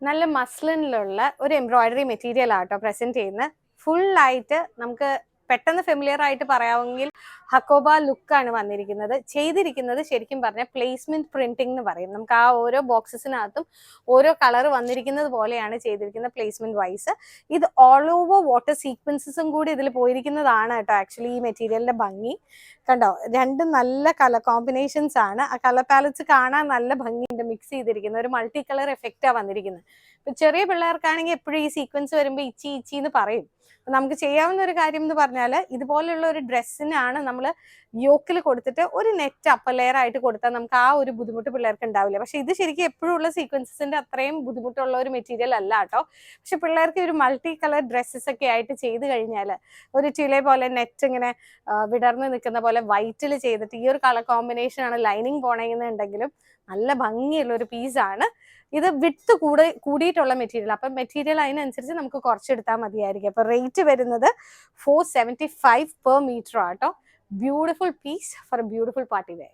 നല്ല മസ്ലിനിലുള്ള ഒരു embroidery material ആട്ടോ പ്രസന്റ് ചെയ്യുന്നത്. ഫുൾ ആയിട്ട് നമുക്ക് പെട്ടെന്ന് ഫെമിലിയർ ആയിട്ട് പറയാമെങ്കിൽ ഹക്കോബ ലുക്കാണ് വന്നിരിക്കുന്നത്. ചെയ്തിരിക്കുന്നത് ശരിക്കും പറഞ്ഞാൽ പ്ലേസ്മെന്റ് പ്രിന്റിംഗ് എന്ന് പറയും. നമുക്ക് ആ ഓരോ ബോക്സസിനകത്തും ഓരോ കളർ വന്നിരിക്കുന്നത് പോലെയാണ് ചെയ്തിരിക്കുന്നത് പ്ലേസ്മെന്റ് വൈസ്. ഇത് ഓൾ ഓവർ വാട്ടർ സീക്വൻസസും കൂടി ഇതിൽ പോയിരിക്കുന്നതാണ് കേട്ടോ ആക്ച്വലി ഈ മെറ്റീരിയലിന്റെ ഭംഗി. കണ്ടോ, രണ്ടും നല്ല കളർ കോമ്പിനേഷൻസ് ആണ്. ആ കളർ പാലറ്റ്സ് കാണാൻ നല്ല ഭംഗിയുണ്ട്. മിക്സ് ചെയ്തിരിക്കുന്ന ഒരു മൾട്ടി കളർ എഫക്റ്റാ വന്നിരിക്കുന്നത്. ഇപ്പൊ ചെറിയ പിള്ളേർക്കാണെങ്കിൽ എപ്പോഴും ഈ സീക്വൻസ് വരുമ്പോൾ ഇച്ചി ഇച്ചി എന്ന് പറയും. നമുക്ക് ചെയ്യാവുന്ന ഒരു കാര്യം എന്ന് പറഞ്ഞാൽ ഇതുപോലുള്ള ഒരു ഡ്രസ്സിനാണ് നമ്മൾ യോക്കിൽ കൊടുത്തിട്ട് ഒരു നെറ്റ് അപ്പർ ലെയർ ആയിട്ട് കൊടുത്താൽ നമുക്ക് ആ ഒരു ബുദ്ധിമുട്ട് പിള്ളേർക്ക് ഉണ്ടാവില്ല. പക്ഷെ ഇത് ശരിക്കും എപ്പോഴും ഉള്ള സീക്വൻസസിന്റെ അത്രയും ബുദ്ധിമുട്ടുള്ള ഒരു മെറ്റീരിയൽ അല്ല കേട്ടോ. പക്ഷെ പിള്ളേർക്ക് ഒരു മൾട്ടി കളർ ഡ്രസ്സസ് ഒക്കെ ആയിട്ട് ചെയ്ത് കഴിഞ്ഞാൽ ഒരു ചില പോലെ നെറ്റ് ഇങ്ങനെ വിടർന്ന് നിൽക്കുന്ന പോലെ വൈറ്റിൽ ചെയ്തിട്ട് ഈ ഒരു കളർ കോമ്പിനേഷൻ ആണ് ലൈനിങ് പോണെന്നുണ്ടെങ്കിലും നല്ല ഭംഗിയുള്ള ഒരു പീസാണ് ഇത്. വിട്ട് കൂടിയിട്ടുള്ള മെറ്റീരിയൽ, അപ്പം മെറ്റീരിയൽ അതിനനുസരിച്ച് നമുക്ക് കുറച്ചെടുത്താൽ മതിയായിരിക്കും. അപ്പൊ റേറ്റ് വരുന്നത് 475 per meter ആട്ടോ. Beautiful piece for a beautiful party wear.